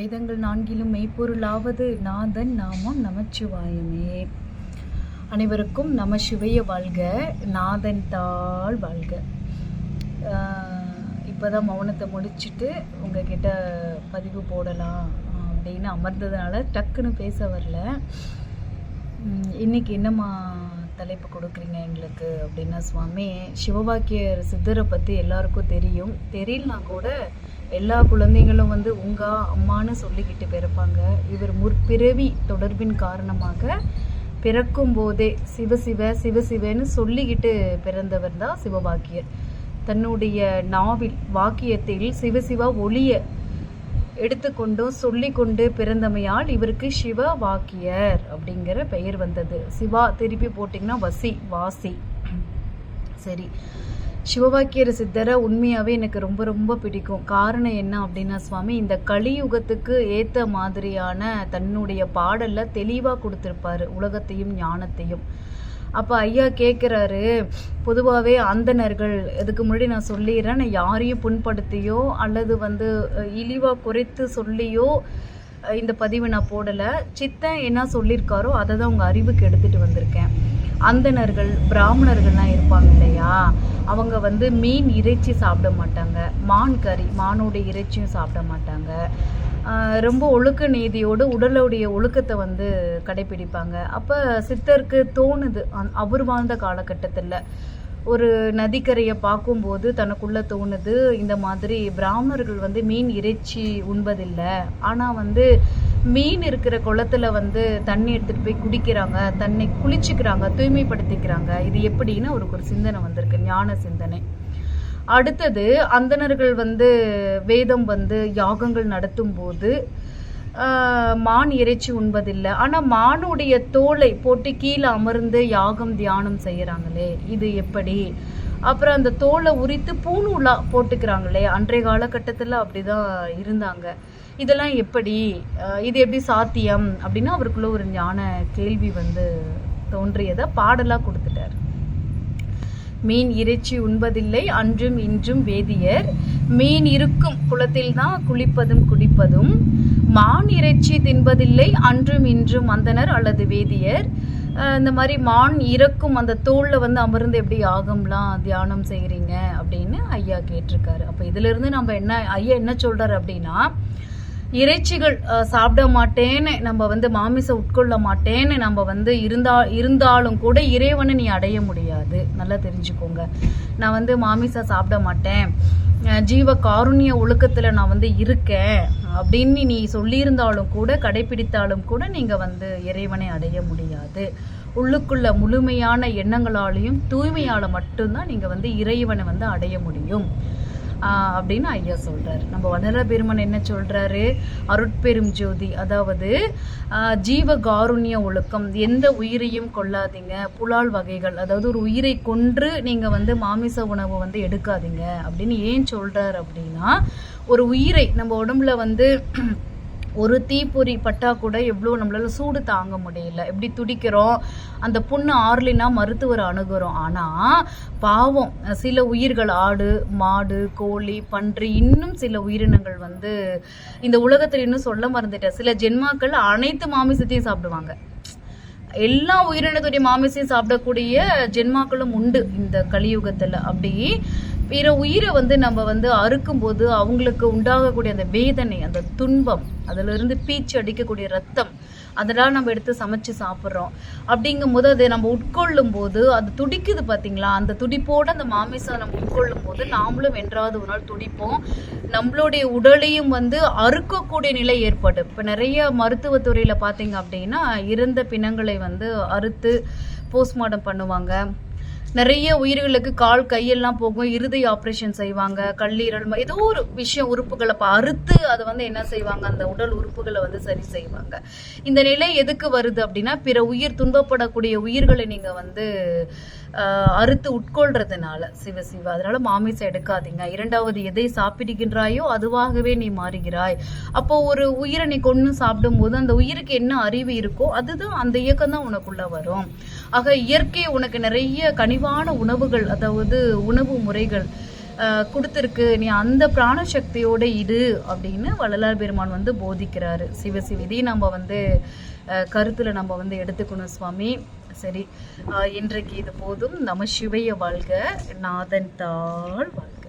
வேதங்கள் நான்கிலும் மெய்ப்பொருளாவது நாதன் நாமம் நமச்சிவாயமே. அனைவருக்கும் நம சிவைய வாழ்க, நாதன் தாள் வாழ்க. இப்போதான் மௌனத்தை முடிச்சுட்டு உங்ககிட்ட பதிவு போடலாம் அப்படின்னு அமர்ந்ததுனால டக்குன்னு பேச வரல. இன்னைக்கு என்னம்மா தலைப்பு கொடுக்குறீங்க எங்களுக்கு அப்படின்னா, சுவாமி சிவவாக்கியர் சித்தரை பற்றி எல்லாருக்கும் தெரியும். தெரியலனா கூட எல்லா குழந்தைங்களும் உங்கா அம்மானு சொல்லிக்கிட்டு பிறப்பாங்க. இவர் முற்பிறவி தொடர்பின் காரணமாக பிறக்கும் போதே சிவசிவ சிவசிவன்னு சொல்லிக்கிட்டு பிறந்தவர் தான் சிவவாக்கியர். தன்னுடைய நாவில் வாக்கியத்தில் சிவசிவா ஒளிய எடுத்துக்கொண்டும் சொல்லிக்கொண்டு பிறந்தமையால் இவருக்கு சிவ வாக்கியர் அப்படிங்கிற பெயர் வந்தது. சிவா திருப்பி போட்டிங்கன்னா வாசி. சரி, சிவவாக்கியர் சித்தரை உண்மையாகவே எனக்கு ரொம்ப ரொம்ப பிடிக்கும். காரணம் என்ன அப்படின்னா, சுவாமி இந்த கலியுகத்துக்கு ஏற்ற மாதிரியான தன்னுடைய பாடலில் தெளிவாக கொடுத்துருப்பாரு உலகத்தையும் ஞானத்தையும். அப்போ ஐயா கேட்குறாரு, பொதுவாகவே அந்தணர்கள், இதுக்கு முன்னாடி நான் சொல்லிடுறேன், நான் யாரையும் புண்படுத்தியோ அல்லது இழிவாக குறைத்து சொல்லியோ இந்த பதிவை நான் போடலை. சித்தன் என்ன சொல்லியிருக்காரோ அதை தான் உங்கள் அறிவுக்கு எடுத்துகிட்டு வந்திருக்கேன். அந்தணர்கள் பிராமணர்கள்லாம் இருப்பாங்க இல்லையா, அவங்க மீன் இறைச்சி சாப்பிட மாட்டாங்க, மான் கறி மானுடைய இறைச்சியும் சாப்பிட மாட்டாங்க. ரொம்ப ஒழுக்க நீதியோடு உடலுடைய ஒழுக்கத்தை கடைபிடிப்பாங்க. அப்போ சித்தருக்கு தோணுது, அவர் வாழ்ந்த காலகட்டத்தில் ஒரு நதிக்கரையை பார்க்கும்போது தனக்குள்ளே தோணுது, இந்த மாதிரி பிராமணர்கள் மீன் இறைச்சி உண்பதில்லை, ஆனால் மீன் இருக்கிற குளத்துல தண்ணி எடுத்துகிட்டு போய் குடிக்கிறாங்க, தன்னை குளிச்சுக்கிறாங்க, தூய்மைப்படுத்திக்கிறாங்க. இது எப்படின்னு அவருக்கு ஒரு சிந்தனை வந்திருக்கு, ஞான சிந்தனை. அடுத்தது அந்தணர்கள் வேதம் யாகங்கள் நடத்தும் போது மான் இறைச்சி உண்பதில்லை, ஆனால் மானுடைய தோலை போட்டு கீழே அமர்ந்து யாகம் தியானம் செய்கிறாங்களே, இது எப்படி? அப்புறம் அந்த தோலை உரித்து பூணூலா போட்டுக்கிறாங்களே, அன்றைய காலகட்டத்தில் அப்படிதான் இருந்தாங்க. இதெல்லாம் எப்படி, இது எப்படி சாத்தியம் அப்படின்னா அவருக்குள்ள ஒரு ஞான கேள்வி தோன்றியதை பாடலாக கொடுத்துட்டார். மீன் இறைச்சி உண்பதில்லை அன்றும் இன்றும் வேதியர், மீன் இருக்கும் குளத்தில் தான் குளிப்பதும் குடிப்பதும், மான் இறைச்சி தின்பதில்லை அன்றும் இன்றும் அந்தனர் அல்லது வேதியர். இந்த மாதிரி மான் இறக்கும் அந்த தோளில் அமர்ந்து எப்படி யாகம்லாம் தியானம் செய்கிறீங்க அப்படின்னு ஐயா கேட்டிருக்காரு. அப்போ இதிலிருந்து நம்ம ஐயா என்ன சொல்கிறார் அப்படின்னா, இறைச்சிகள் சாப்பிட மாட்டேன்னு நம்ம மாமிசம் உட்கொள்ள மாட்டேன்னு நம்ம இருந்தாலும் கூட இறைவனை நீ அடைய முடியாது. நல்லா தெரிஞ்சுக்கோங்க. நான் மாமிசம் சாப்பிட மாட்டேன், ஜீவ காருண்ய ஒழுக்கத்தில் நான் இருக்கேன் அப்படின்னு நீ சொல்லியிருந்தாலும் கூட, கடைபிடித்தாலும் கூட நீங்கள் இறைவனை அடைய முடியாது. உள்ளுக்குள்ள முழுமையான எண்ணங்களாலையும் தூய்மையால் மட்டும்தான் நீங்கள் இறைவனை அடைய முடியும் அப்படின்னு ஐயா சொல்றாரு. நம்ம வளர பெருமன் என்ன சொல்றாரு, அருட்பெரும் ஜோதி, அதாவது ஜீவ காருண்ய ஒழுக்கம், எந்த உயிரையும் கொள்ளாதீங்க, புலால் வகைகள், அதாவது ஒரு உயிரை கொன்று நீங்க மாமிச உணவு எடுக்காதீங்க அப்படின்னு ஏன் சொல்றாரு அப்படின்னா, ஒரு உயிரை நம்ம உடம்புல ஒரு தீப்பொறி பட்டா கூட எவ்வளோ நம்மளால சூடு தாங்க முடியல, எப்படி துடிக்கிறோம், அந்த புண்ணு ஆறலினா மருத்துவரை அணுகிறோம். ஆனால் பாவம் சில உயிர்கள், ஆடு மாடு கோழி பன்றி இன்னும் சில உயிரினங்கள் இந்த உலகத்தில் இன்னும் சொல்ல மறந்துட்டேன், சில ஜென்மாக்கள் அனைத்து மாமிசத்தையும் சாப்பிடுவாங்க. எல்லா உயிரினத்துடைய மாமிசையும் சாப்பிடக்கூடிய ஜென்மாக்களும் உண்டு இந்த கலியுகத்தில். அப்படி பிற உயிரை நம்ம அறுக்கும் போது அவங்களுக்கு உண்டாகக்கூடிய அந்த வேதனை, அந்த துன்பம், அதுல இருந்து பீச்சு அடிக்கக்கூடிய ரத்தம், அதெல்லாம் நம்ம எடுத்து சமைச்சு சாப்பிட்றோம். அப்படிங்கும் போது அதை நம்ம உட்கொள்ளும் போது அது துடிக்குது பார்த்தீங்களா, அந்த துடிப்போட அந்த மாமிசம் நம்ம உட்கொள்ளும் போது நாமளும் வென்றாவது ஒரு நாள் துடிப்போம். நம்மளுடைய உடலையும் அறுக்கக்கூடிய நிலை ஏற்படும். இப்போ நிறைய மருத்துவத்துறையில் பார்த்தீங்க அப்படின்னா இறந்த பிணங்களை அறுத்து போஸ்ட்மார்ட்டம் பண்ணுவாங்க. நிறைய உயிர்களுக்கு கால் கையெல்லாம் போகும், இருதய ஆப்ரேஷன் செய்வாங்க, கல்லீரல், ஏதோ ஒரு விஷயம் உறுப்புகளை அறுத்து அதை என்ன செய்வாங்க, அந்த உடல் உறுப்புகளை சரி செய்வாங்க. இந்த நிலை எதுக்கு வருது அப்படின்னா, பிற உயிர் துன்பப்படக்கூடிய உயிர்களை நீங்க அறுத்து உட்கொள்றதுனால. சிவசிவா, அதனால மாமிசம் எடுக்காதீங்க. இரண்டாவது, எதை சாப்பிடுகின்றாயோ அதுவாகவே நீ மாறுகிறாய். அப்போ ஒரு உயிரை நீ கொண்டு சாப்பிடும் போது அந்த உயிருக்கு என்ன அறிவு இருக்கோ அதுதான், அந்த இயக்கம் தான் உனக்குள்ள வரும். ஆக இயற்கை உனக்கு நிறைய கனிவான உணவுகள், அதாவது உணவு முறைகள் கொடுத்துருக்கு, நீ அந்த பிராணசக்தியோட இரு அப்படின்னு வள்ளலார் பெருமான் வந்து போதிக்கிறாரு. சிவசிவ இதையும் நம்ம வந்து கருத்தில் நம்ம வந்து எடுத்துக்கணும் சுவாமி. சரி, இன்றைக்கு இது போதும். நம சிவைய வாழ்க, நாதன் தாள் வாழ்க.